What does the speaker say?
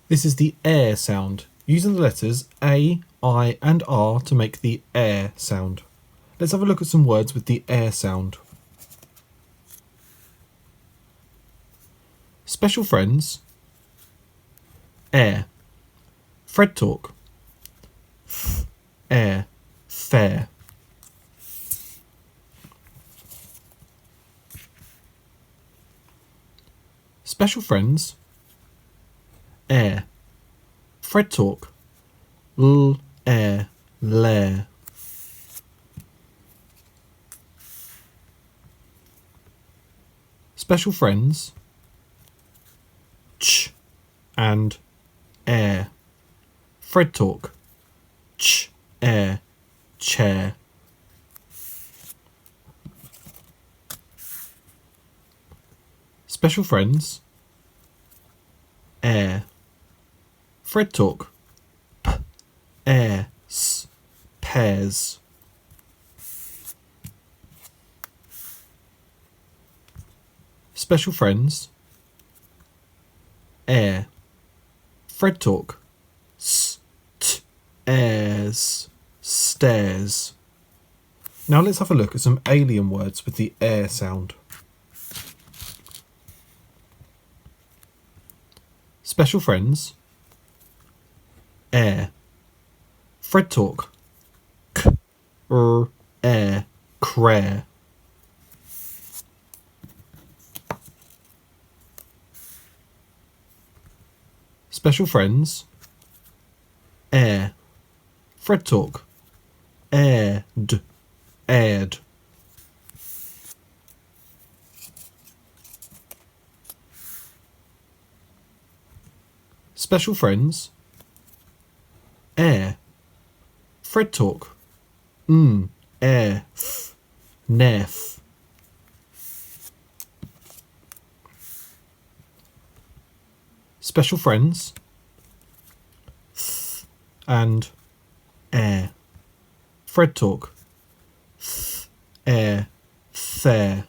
This is the air sound, using the letters A, I and R to make the air sound. Let's have a look at some words with the air sound. Special friends, air. Fred talk, air, fair. Special friends, air. Fred talk, air, lair. Special friends, ch and air. Fred talk, air, chair. Special friends, air. Fred talk, air, pears. Special friends, air. Fred talk, airs, stairs. Now let's have a look at some alien words with the air sound. Special friends, air. Fred talk, air, crair. Special friends, air. Fred talk, aired, aired. Special friends, air. Fred talk, air, nerf. Special friends, and air. Fred talk, air, fair.